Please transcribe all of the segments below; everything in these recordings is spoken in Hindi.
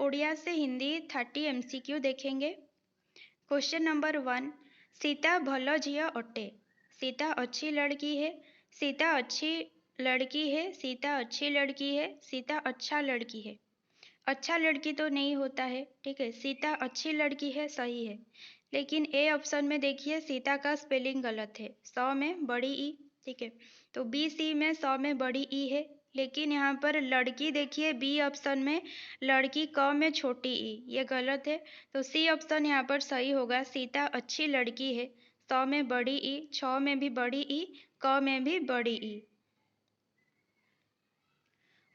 उड़िया से हिंदी 30 MCQ देखेंगे। क्वेश्चन नंबर 1, सीता भलो झियो अटे। सीता अच्छी लड़की है, सीता अच्छी लड़की है, सीता अच्छी लड़की है, सीता अच्छा लड़की है। अच्छा लड़की तो नहीं होता है, ठीक है। सीता अच्छी लड़की है सही है, लेकिन ए ऑप्शन में देखिए सीता का स्पेलिंग गलत है, 100 में बड़ी ई, ठीक है। तो बी सी में 100 में बड़ी ई है, लेकिन यहाँ पर लड़की देखिए बी ऑप्शन में लड़की क में छोटी ई, ये गलत है। तो सी ऑप्शन यहाँ पर सही होगा, सीता अच्छी लड़की है, 100 में बड़ी ई, 6 में भी बड़ी ई, क में भी बड़ी ई।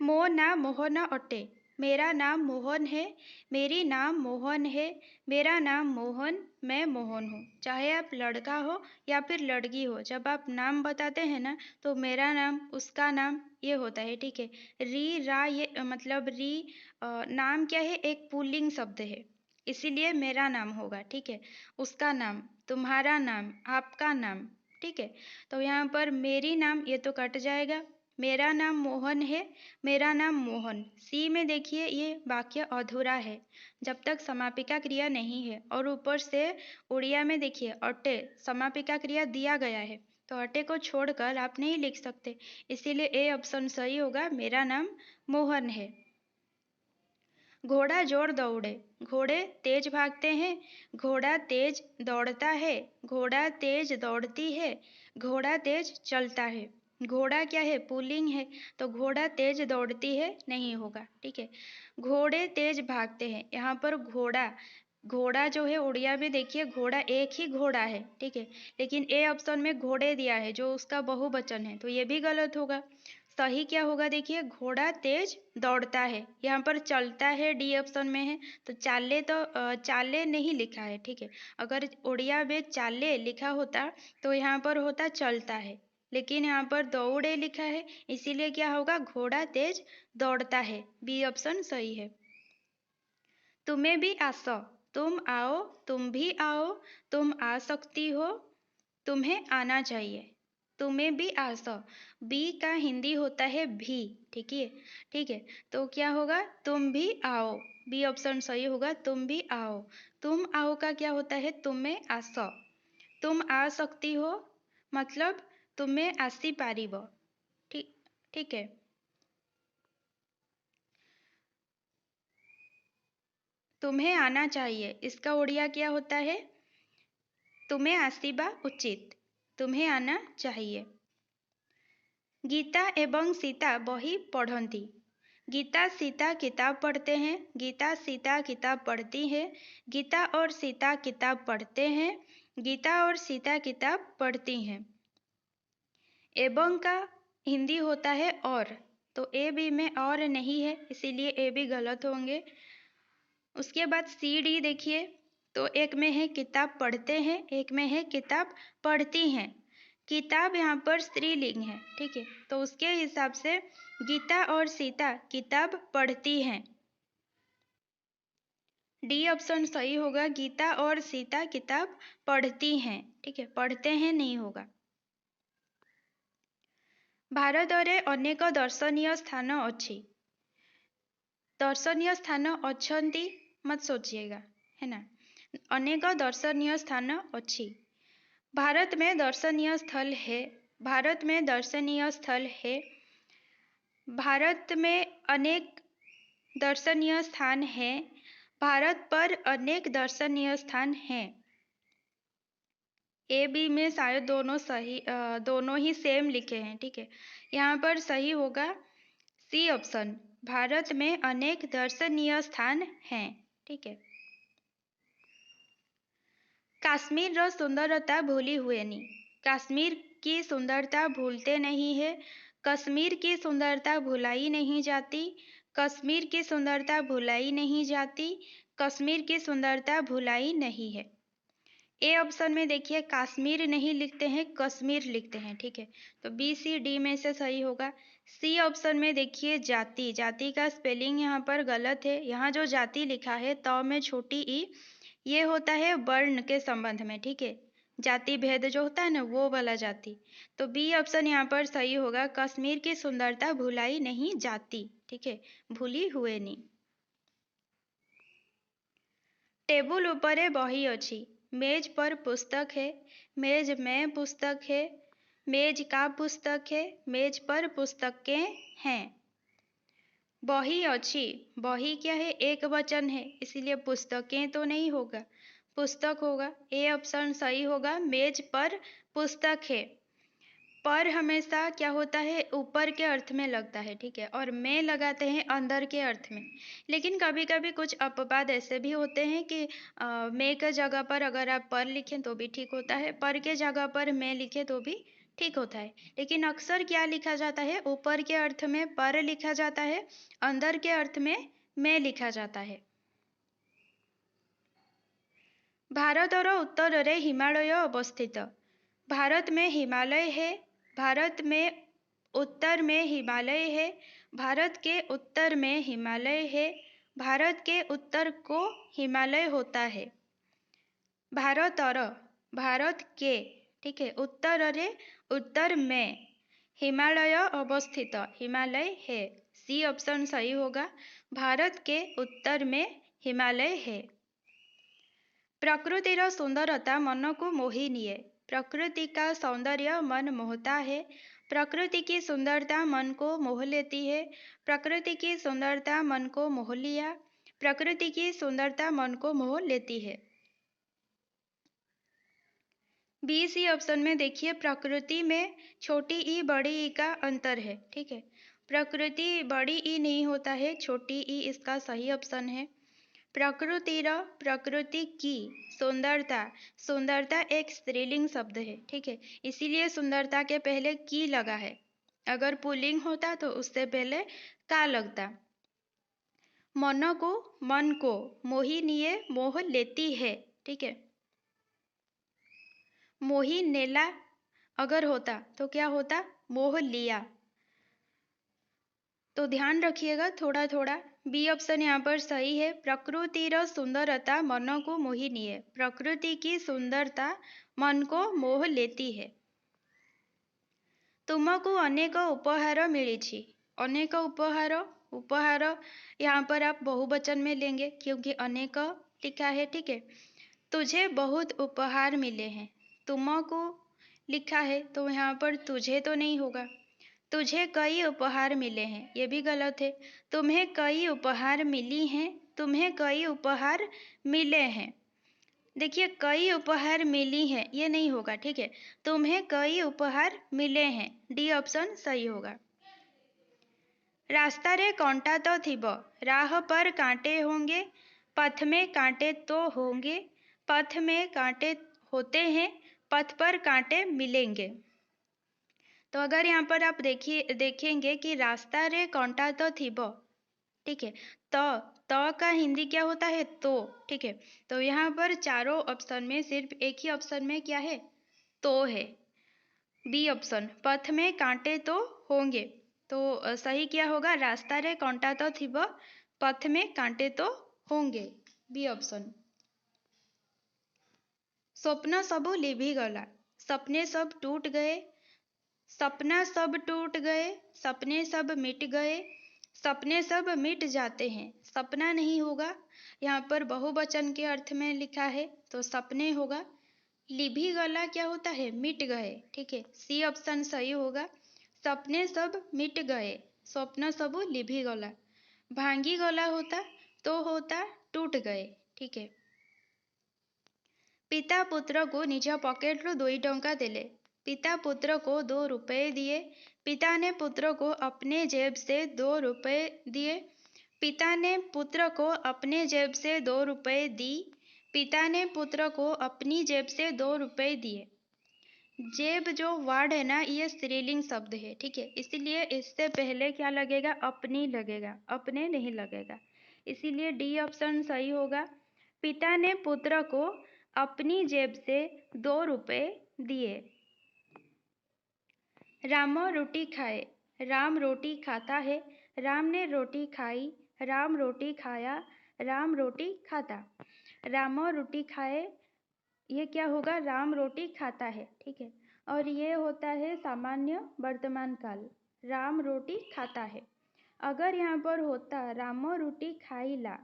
मो ना मोहन अटे। मेरा नाम मोहन है, मेरी नाम मोहन है, मेरा नाम मोहन, मैं मोहन हूँ। चाहे आप लड़का हो या फिर लड़की हो, जब आप नाम बताते हैं ना तो मेरा नाम, उसका नाम, ये होता है, ठीक है। री रा ये मतलब री नाम क्या है, एक पुल्लिंग शब्द है, इसीलिए मेरा नाम होगा, ठीक है। उसका नाम, तुम्हारा नाम, आपका नाम, ठीक है। तो यहाँ पर मेरी नाम ये तो कट जाएगा, मेरा नाम मोहन है, मेरा नाम मोहन। सी में देखिए ये वाक्य अधूरा है जब तक समापिका क्रिया नहीं है, और ऊपर से उड़िया में देखिए अटे समापिका क्रिया दिया गया है, तो अटे को छोड़कर आप नहीं लिख सकते, इसीलिए ए ऑप्शन सही होगा, मेरा नाम मोहन है। घोड़ा जोर दौड़े। घोड़े तेज भागते हैं, घोड़ा तेज दौड़ता है, घोड़ा तेज दौड़ती है, घोड़ा तेज चलता है। घोड़ा क्या है, पुल्लिंग है, तो घोड़ा तेज दौड़ती है नहीं होगा, ठीक है। घोड़े तेज भागते हैं, यहाँ पर घोड़ा, घोड़ा जो है उड़िया में देखिए घोड़ा एक ही घोड़ा है, ठीक है, लेकिन ए ऑप्शन में घोड़े दिया है जो उसका बहुवचन है, तो ये भी गलत होगा। सही क्या होगा देखिए, घोड़ा तेज दौड़ता है, यहाँ पर चलता है डी ऑप्शन में है, तो चाले तो चाले नहीं लिखा है, ठीक है। अगर उड़िया में चाले लिखा होता तो यहाँ पर होता चलता है, लेकिन यहाँ पर दौड़े लिखा है, इसीलिए क्या होगा, घोड़ा तेज दौड़ता है, बी ऑप्शन सही है। तुम्हें भी आसो। तुम आओ, तुम भी आओ, तुम आ सकती हो, तुम्हें आना चाहिए। तुम्हें भी आसो, बी का हिंदी होता है भी, ठीक है, ठीक है। तो क्या होगा, तुम भी आओ, बी ऑप्शन सही होगा, तुम भी आओ। तुम आओ का क्या होता है, तुम्हें आसो। तुम आ सकती हो मतलब तुम्हें आसी पारिब, ठीक, ठीक है। तुम्हें आना चाहिए, इसका उड़िया क्या होता है, तुम्हें आसिबा उचित, तुम्हें आना चाहिए। गीता एवं सीता बही पढ़ती। गीता सीता किताब पढ़ते हैं, गीता सीता किताब पढ़ती है, गीता और सीता किताब पढ़ते हैं, गीता और सीता किताब पढ़ती हैं। एवं का हिंदी होता है और, तो ए बी में और नहीं है, इसीलिए ए भी गलत होंगे। उसके बाद सी डी देखिए, तो एक में है किताब पढ़ते हैं, एक में है किताब पढ़ती हैं। किताब यहाँ पर स्त्रीलिंग है, ठीक है, तो उसके हिसाब से गीता और सीता किताब पढ़ती हैं, डी ऑप्शन सही होगा, गीता और सीता किताब पढ़ती हैं, ठीक है, पढ़ते हैं नहीं होगा। भारतरे अनेक दर्शनीय स्थान अच्छी। दर्शनीय स्थान अच्छी मत सोचिएगा, है ना, अनेक दर्शनीय स्थान अच्छी। भारत में दर्शनीय स्थल है, भारत में दर्शनीय स्थल है, भारत में अनेक दर्शनीय स्थान हैं, भारत पर अनेक दर्शनीय स्थान हैं। ए बी में शायद दोनों सही दोनों ही सेम लिखे हैं, ठीक है। यहाँ पर सही होगा सी ऑप्शन, भारत में अनेक दर्शनीय स्थान हैं, ठीक है। काश्मीर सुंदरता भूली हुए नहीं। काश्मीर की सुंदरता भूलते नहीं है, कश्मीर की सुंदरता भुलाई नहीं जाती, कश्मीर की सुंदरता भुलाई नहीं जाती, कश्मीर की सुंदरता भुलाई नहीं है। ए ऑप्शन में देखिए काश्मीर नहीं लिखते हैं, कश्मीर लिखते हैं, ठीक है, तो बी सी डी में से सही होगा। सी ऑप्शन में देखिए जाति, जाति का स्पेलिंग यहाँ पर गलत है, यहाँ जो जाति लिखा है तो में छोटी ई, ये होता है वर्ण के संबंध में, ठीक है, जाति भेद जो होता है ना वो वाला जाति, तो बी ऑप्शन यहाँ पर सही होगा, कश्मीर की सुंदरता भुलाई नहीं जाती, ठीक है, भूली हुए नहीं। टेबुल ऊपर बही अच्छी, मेज पर पुस्तक है, मेज में पुस्तक है, मेज का पुस्तक है, मेज पर पुस्तकें हैं। बही अच्छी, बही क्या है, एक वचन है, इसीलिए पुस्तकें तो नहीं होगा, पुस्तक होगा। ए ऑप्शन सही होगा। मेज पर पुस्तक है, पर हमेशा क्या होता है, ऊपर के अर्थ में लगता है, ठीक है, और में लगाते हैं अंदर के अर्थ में। लेकिन कभी कभी कुछ अपवाद ऐसे भी होते हैं कि में के जगह पर अगर आप पर लिखें तो भी ठीक होता है, पर के जगह पर में लिखें तो भी ठीक होता है। लेकिन अक्सर क्या लिखा जाता है, ऊपर के अर्थ में पर लिखा जाता है, अंदर के अर्थ में लिखा जाता है। भारतर उत्तर हिमालय अवस्थित। भारत में हिमालय है, भारत में उत्तर में हिमालय है, भारत के उत्तर में हिमालय है, भारत के उत्तर को हिमालय होता है। भारतर, भारत के, ठीक है, उत्तर अरे उत्तर में, हिमालय अवस्थित, हिमालय है, सी ऑप्शन सही होगा। भारत के उत्तर में हिमालय है। प्रकृतिर सुंदरता मन को मोही निए। प्रकृति का सौंदर्य मन मोहता है, प्रकृति की सुंदरता मन को मोह लेती है, प्रकृति की सुंदरता मन को मोह लिया, प्रकृति की सुंदरता मन को मोह लेती है। बी सी ऑप्शन में देखिए, प्रकृति में छोटी ई बड़ी ई का अंतर है, ठीक है, प्रकृति बड़ी ई नहीं होता है, छोटी ई इसका सही ऑप्शन है। प्रकृतिर, प्रकृति की, सुंदरता, सुंदरता एक स्त्रीलिंग शब्द है, ठीक है, इसीलिए सुंदरता के पहले की लगा है, अगर पुल्लिंग होता तो उससे पहले का लगता। मन को मोही निये, मोह लेती है, ठीक है, मोही नेला अगर होता तो क्या होता, मोह लिया। तो ध्यान रखिएगा थोड़ा थोड़ा। बी ऑप्शन यहाँ पर सही है। प्रकृतिर सुंदरता मन को मोही निये, प्रकृति की सुंदरता मन को मोह लेती है। तुमको अनेक उपहार मिली। अनेक उपहार, उपहार यहाँ पर आप बहुवचन में लेंगे क्योंकि अनेक लिखा है, ठीक है। तुझे बहुत उपहार मिले हैं, तुमको लिखा है तो यहाँ पर तुझे तो नहीं होगा। तुझे कई उपहार मिले हैं, ये भी गलत है। तुम्हें कई उपहार मिली हैं, तुम्हें कई उपहार मिले हैं। देखिए कई उपहार मिली हैं ये नहीं होगा, ठीक है, तुम्हें कई उपहार मिले हैं, डी ऑप्शन सही होगा। रास्ता रे कांटा तो थिब, राह पर कांटे होंगे, पथ में कांटे तो होंगे, पथ में कांटे होते हैं, पथ पर कांटे मिलेंगे। तो अगर यहाँ पर आप देखेंगे कि रास्ता रे कांटा तो थिब, ठीक है, तो का हिंदी क्या होता है, तो, ठीक है, तो यहाँ पर चारों ऑप्शन में सिर्फ एक ही ऑप्शन में क्या है, तो है, बी ऑप्शन, पथ में कांटे तो होंगे। तो सही क्या होगा, रास्ता रे कांटा तो थिब, पथ में कांटे तो होंगे, बी ऑप्शन। स्वप्न सब लिभि गला, सपने सब टूट गए, सपना सब टूट गए, सपने सब मिट गए, सपने सब मिट जाते हैं, सपना नहीं होगा, यहाँ पर बहुवचन के अर्थ में लिखा है तो सपने होगा। लिभि गला क्या होता है, मिट गए, ठीक है, सी ऑप्शन सही होगा। सपने सब मिट गए, स्वप्न सब लिभि गला। भांगी गला होता तो होता टूट गए, ठीक है। पिता पुत्र को निज पॉकेट रू 2 टंका देले, पिता पुत्र को 2 रुपए दिए, पिता ने पुत्र को अपने जेब से 2 रुपए दिए, पिता ने पुत्र को अपने जेब से 2 रुपए दी, पिता ने पुत्र को अपनी जेब से 2 रुपए दिए। जेब जो वर्ड है ना ये स्त्रीलिंग शब्द है, ठीक है, इसलिए इससे पहले क्या लगेगा, अपनी लगेगा, अपने नहीं लगेगा, इसीलिए डी ऑप्शन सही होगा। पिता ने पुत्र को अपनी जेब से 2 रुपए दिए। राम रोटी खाए, राम रोटी खाता है, राम ने रोटी खाई, राम रोटी खाया, राम रोटी खाता। राम रोटी खाए ये क्या होगा, राम रोटी खाता है, ठीक है, और ये होता है सामान्य वर्तमान काल, राम रोटी खाता है। अगर यहाँ पर होता राम रोटी खाईला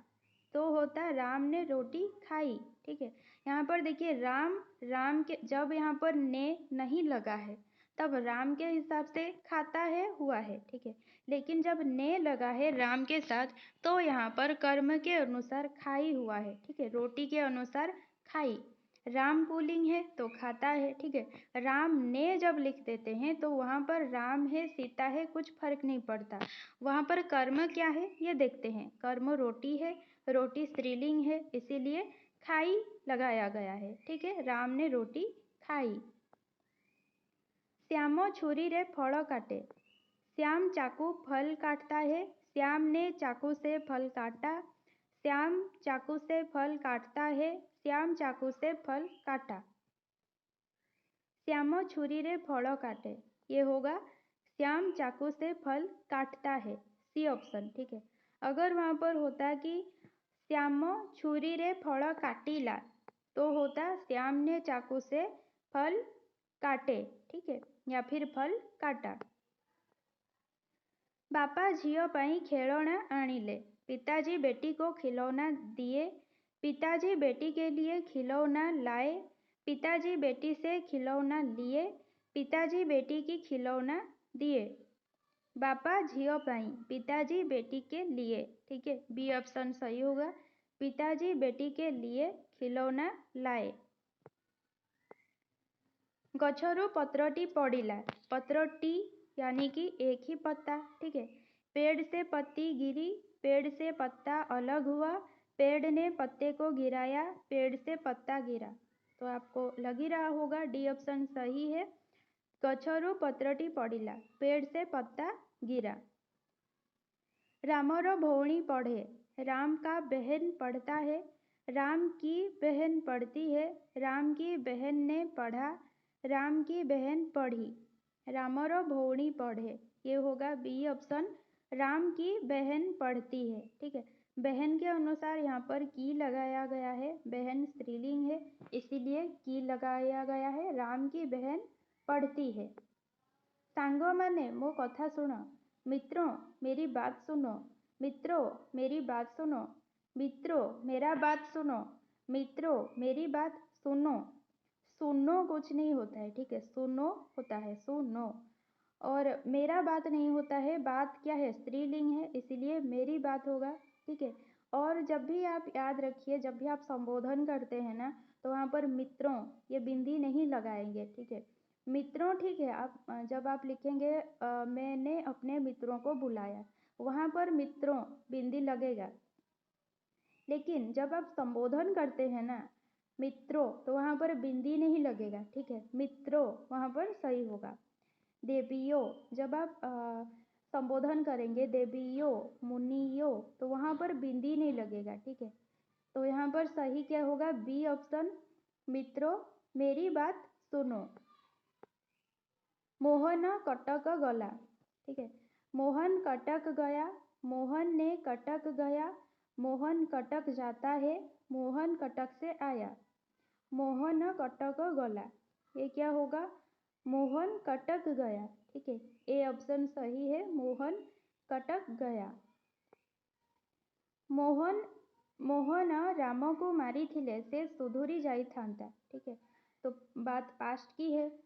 तो होता राम ने रोटी खाई। ठीक है, यहाँ पर देखिए राम, राम के जब यहाँ पर ने नहीं लगा है तब राम के हिसाब से खाता है हुआ है। ठीक है, लेकिन जब ने लगा है राम के साथ तो यहाँ पर कर्म के अनुसार खाई हुआ है। ठीक है, रोटी के अनुसार खाई। राम पुल्लिंग है तो खाता है। ठीक है, राम ने जब लिख देते हैं तो वहाँ पर राम है सीता है कुछ फर्क नहीं पड़ता। वहाँ पर कर्म क्या है ये देखते हैं। कर्म रोटी है, रोटी स्त्रीलिंग है, इसीलिए खाई लगाया गया है। ठीक है, राम ने रोटी खाई। श्याम छुरी रे फल काटे। श्याम चाकू फल काटता है। श्याम ने चाकू से फल काटा। श्याम चाकू से फल काटता है। श्याम चाकू से फल काटा। श्याम छुरी रे फल काटे, ये होगा श्याम चाकू से फल काटता है, सी ऑप्शन। ठीक है, अगर वहाँ पर होता कि श्याम छुरी रे फल काटिला तो होता श्याम ने चाकू से फल काटे। ठीक है, या फिर फल काटा। बापा झियो पाई खेलौना आनिले। पिताजी बेटी को खिलौना दिए। पिताजी बेटी के लिए खिलौना लाए। पिताजी बेटी से खिलौना लिए। पिताजी बेटी की खिलौना दिए। बापा झियो पाई, पिताजी बेटी के लिए। ठीक है, बी ऑप्शन सही होगा। पिताजी बेटी के लिए खिलौना लाए। गछरु पत्रटी पड़िला। पत्रटी यानी कि एक ही पत्ता। ठीक है, पेड़ से पत्ती गिरी। पेड़ से पत्ता अलग हुआ। पेड़ ने पत्ते को गिराया। पेड़ से पत्ता गिरा। तो आपको लग ही रहा होगा डी ऑप्शन सही है। गछरु पत्रटी पड़िला, पेड़ से पत्ता गिरा। रामर भौणी पढ़े। राम का बहन पढ़ता है। राम की बहन पढ़ती है। राम की बहन ने पढ़ा। राम की बहन पढ़ी। रामर भौणी पढ़े, ये होगा बी ऑप्शन। राम की बहन पढ़ती है। ठीक है, बहन के अनुसार यहाँ पर की लगाया गया है। बहन स्त्रीलिंग है इसीलिए की लगाया गया है। राम की बहन पढ़ती है। सांगो माने मो कथा सुनो। मित्रों मेरी बात सुनो। मित्रों मेरी बात सुनो। मित्रों मेरा बात सुनो। मित्रों मेरी बात सुनो। सुनो कुछ नहीं होता है। ठीक है, सुनो होता है, सुनो। और मेरा बात नहीं होता है। बात क्या है, स्त्रीलिंग है, इसीलिए मेरी बात होगा। ठीक है, और जब भी आप याद रखिए, जब भी आप संबोधन करते हैं ना तो वहाँ पर मित्रों ये बिंदी नहीं लगाएंगे। ठीक है, मित्रों। ठीक है, आप जब आप लिखेंगे मैंने अपने मित्रों को बुलाया, वहाँ पर मित्रों बिंदी लगेगा। लेकिन जब आप संबोधन करते हैं ना मित्रों, तो वहाँ पर बिंदी नहीं लगेगा। ठीक है, मित्रों वहाँ पर सही होगा। देवियो, जब आप संबोधन करेंगे देवियो मुनियो, तो वहाँ पर बिंदी नहीं लगेगा। ठीक है, तो यहाँ पर सही क्या होगा, बी ऑप्शन। मित्रों मेरी बात सुनो। मोहन कटक गला। ठीक है, मोहन कटक गया। मोहन ने कटक गया। मोहन कटक जाता है। मोहन कटक से आया। मोहन कटक गला, ये क्या होगा, मोहन कटक गया। ठीक है, ए ऑप्शन सही है, मोहन कटक गया। मोहन मोहन राम को मारी थिले से सुधुरी जाई थांता। ठीक है, तो बात पास्ट की है।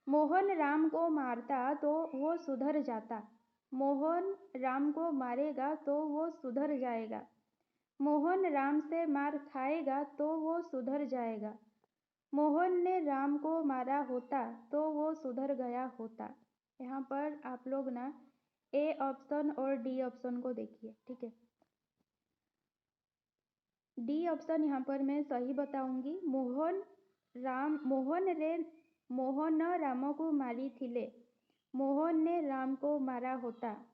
मोहन राम को मारता तो वो सुधर जाता। मोहन राम को मारेगा तो वो सुधर जाएगा। मोहन राम से मार खाएगा तो वो सुधर जाएगा। मोहन ने राम को मारा होता तो वो सुधर गया होता। यहाँ पर आप लोग ना ए ऑप्शन और डी ऑप्शन को देखिए। ठीक है, डी ऑप्शन यहाँ पर मैं सही बताऊंगी। मोहन राम को मारी थिले। मोहन ने राम को मारा होता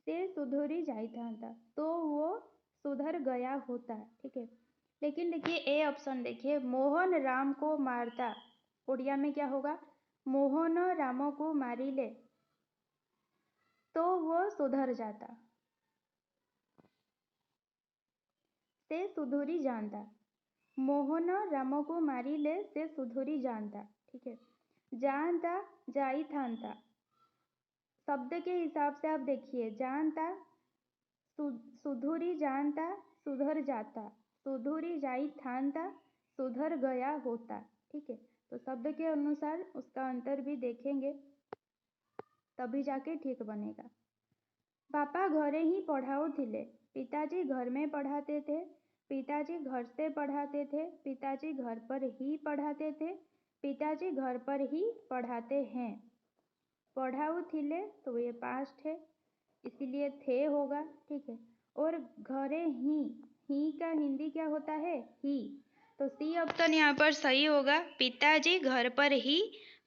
से सुधरी जाता, तो वो सुधर गया होता। ठीक है, लेकिन देखिए ए ऑप्शन देखिए, मोहन राम को मारता, उड़िया में क्या होगा, मोहन राम को मारी ले तो वो सुधर जाता, से सुधुरी जानता। मोहन राम को मारी ले से सुधुरी जानता। ठीक है, जानता जाई थांता, शब्द के हिसाब से आप देखिए, जानता सुधुरी जानता सुधर जाता, सुधुरी जाई थानता सुधर गया होता। ठीक है, तो शब्द के अनुसार उसका अंतर भी देखेंगे तभी जाके ठीक बनेगा। पापा घरे ही पढ़ाऊ थिले, पिताजी घर में पढ़ाते थे, पिताजी घर से पढ़ाते थे, पिताजी घर पर ही पढ़ाते थे, पिताजी घर पर ही पढ़ाते हैं। पढ़ाऊ थिले तो ये पास्ट है, इसीलिए थे होगा। ठीक है, और घरे ही का हिंदी क्या होता है? ही। तो सी ऑप्शन यहाँ पर सही होगा, पिताजी घर पर ही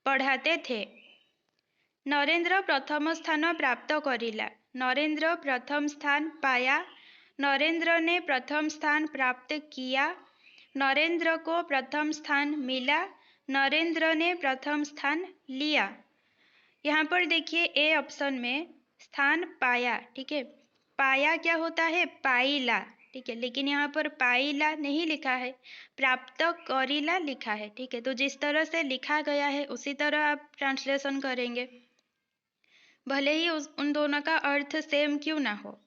पढ़ाते थे। नरेंद्र प्रथम स्थान प्राप्त करिला, नरेंद्र प्रथम स्थान पाया, नरेंद्र ने प्रथम स्थान प्राप्त किया, नरेंद्र को प्रथम स्थान मिला, नरेंद्र ने प्रथम स्थान लिया। यहाँ पर देखिए ए ऑप्शन में स्थान पाया। ठीक है, पाया क्या होता है? पाइला। ठीक है, लेकिन यहाँ पर पाइला नहीं लिखा है, प्राप्त करिला लिखा है। ठीक है, तो जिस तरह से लिखा गया है उसी तरह आप ट्रांसलेशन करेंगे, भले ही उन दोनों का अर्थ सेम क्यों ना हो।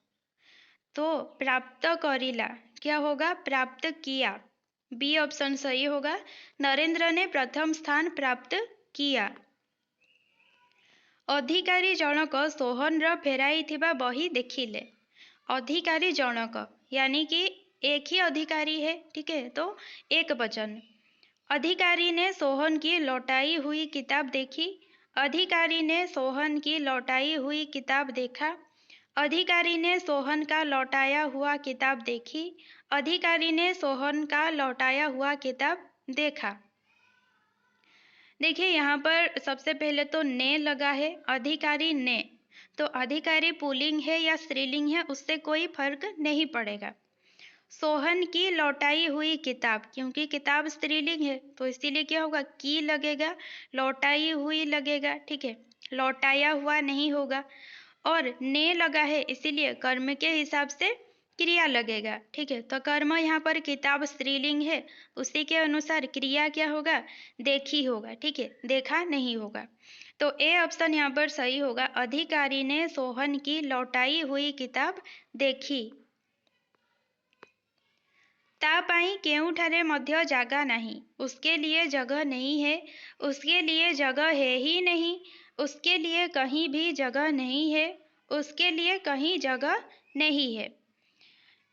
तो प्राप्त करिला क्या होगा? प्राप्त किया। बी ऑप्शन सही होगा, नरेंद्र ने प्रथम स्थान प्राप्त किया। अधिकारी जनक सोहन फेराई थिबा बही देखिले, अधिकारी जनक यानी कि एक ही अधिकारी है। ठीक है, तो एक वचन। अधिकारी ने सोहन की लौटाई हुई किताब देखी, अधिकारी ने सोहन की लौटाई हुई किताब देखा, अधिकारी ने सोहन का लौटाया हुआ किताब देखी, अधिकारी ने सोहन का लौटाया हुआ किताब देखा। देखिए यहाँ पर सबसे पहले तो ने लगा है, अधिकारी ने, तो अधिकारी पुल्लिंग है या स्त्रीलिंग है उससे कोई फर्क नहीं पड़ेगा। सोहन की लौटाई हुई किताब, क्योंकि किताब स्त्रीलिंग है तो इसीलिए क्या होगा? की लगेगा, लौटाई हुई लगेगा। ठीक है, लौटाया हुआ नहीं होगा। और ने लगा है इसीलिए कर्म के हिसाब से क्रिया लगेगा। ठीक है, तो कर्म यहाँ पर किताब स्त्रीलिंग है, उसी के अनुसार क्रिया क्या होगा? देखी होगा। ठीक है, देखा नहीं होगा। तो ए ऑप्शन यहाँ पर सही होगा, अधिकारी ने सोहन की लौटाई हुई किताब देखी। ता पाई केउठारे मध्य जागा नहीं, उसके लिए जगह नहीं है, उसके लिए जगह है ही नहीं, उसके लिए कहीं भी जगह नहीं है, उसके लिए कहीं जगह नहीं है।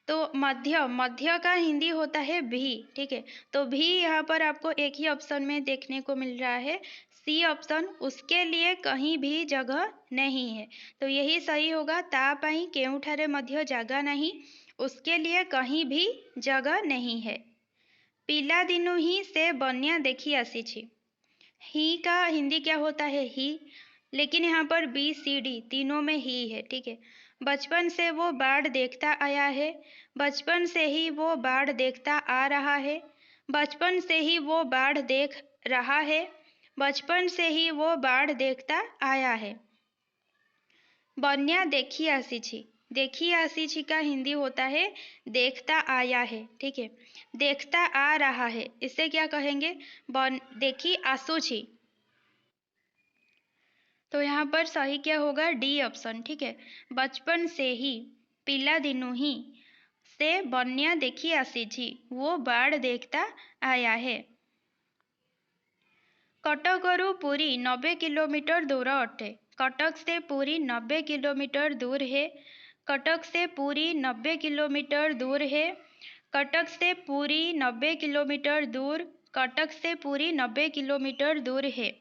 तो मध्य, मध्य का हिंदी होता है भी। ठीक है, तो भी यहाँ पर आपको एक ही ऑप्शन में देखने को मिल रहा है, सी ऑप्शन, उसके लिए कहीं भी जगह नहीं है। तो यही सही होगा, ता पाई केउठारे मध्य जागा नहीं, उसके लिए कहीं भी जगह नहीं है। पिला दिनु ही से बन्या देखी आसी, ही का हिंदी क्या होता है? ही, लेकिन यहाँ पर बी सी डी तीनों में ही है। ठीक है, बचपन से वो बाढ़ देखता आया है, बचपन से ही वो बाढ़ देखता आ रहा है, बचपन से ही वो बाढ़ देख रहा है, बचपन से ही वो बाढ़ देखता आया है। बन्या देखी आसी, देखी आसी का हिंदी होता है देखता आया है। ठीक है, देखता आ रहा है, इसे क्या कहेंगे? देखी आसुची। तो यहाँ पर सही क्या होगा? D option. ठीक है, बचपन से ही, पिला दिनु ही से बन्या देखी आसी, वो बाढ़ देखता आया है। कटकरू पुरी 90 किलोमीटर दूर अटे, कटक से पुरी 90 किलोमीटर दूर है, कटक से पुरी 90 किलोमीटर दूर है, कटक से पुरी 90 किलोमीटर दूर, कटक से पुरी 90 किलोमीटर दूर है।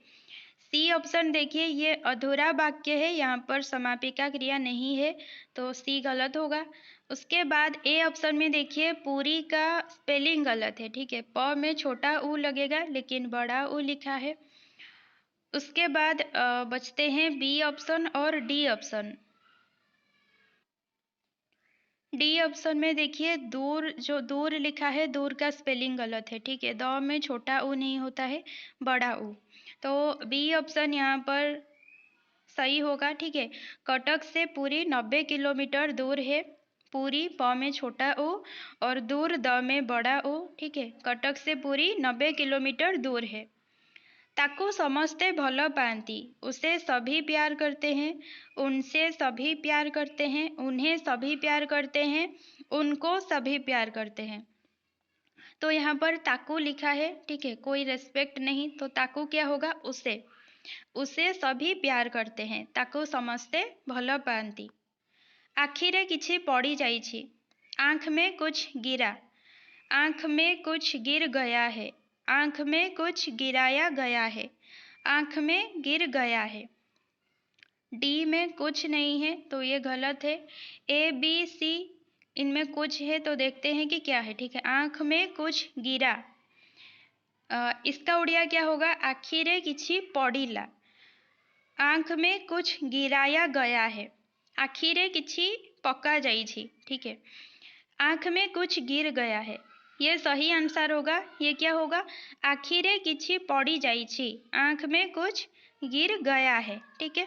सी ऑप्शन देखिए ये अधूरा वाक्य है, यहाँ पर समापिका क्रिया नहीं है, तो सी गलत होगा। उसके बाद ए ऑप्शन में देखिए पूरी का स्पेलिंग गलत है। ठीक है, प में छोटा ऊ लगेगा लेकिन बड़ा ऊ लिखा है। उसके बाद बचते हैं बी ऑप्शन और डी ऑप्शन। डी ऑप्शन में देखिए दूर, जो दूर लिखा है दूर का स्पेलिंग गलत है। ठीक है, द में छोटा ऊ नहीं होता है, बड़ा ऊ। तो बी ऑप्शन यहाँ पर सही होगा। ठीक है, कटक से पूरी 90 किलोमीटर दूर है, पूरी प में छोटा ऊ और दूर द में बड़ा ऊ। ठीक है, कटक से पूरी 90 किलोमीटर दूर है। ताकू समस्ते भल पाती, उसे सभी प्यार करते हैं, उनसे सभी प्यार करते हैं, उन्हें सभी प्यार करते हैं, उनको सभी प्यार करते हैं। तो यहाँ पर ताकू लिखा है, ठीक है, कोई रेस्पेक्ट नहीं, तो ताकू क्या होगा, उसे सभी प्यार करते हैं, ताकू समस्ते भल पाती। आखिरे किछि पड़ी जाइछि, आँख में कुछ गिरा, आँख में कुछ गिर गया है, आँख में कुछ गिराया गया है, आँख में गिर गया है। डी में कुछ नहीं है तो ये गलत है। ए बी सी इनमें कुछ है तो देखते हैं कि क्या है, ठीक है। आँख में कुछ गिरा, इसका उड़िया क्या होगा, आखिरे किछि पड़िला। आँख में कुछ गिराया गया है, आखिरे किछि पका जाइछि, ठीक है। आँख में कुछ गिर गया है, ये सही आंसर होगा। ये क्या होगा, आखिरे किछि पड़ी जाइछि, आँख में कुछ गिर गया है, ठीक है।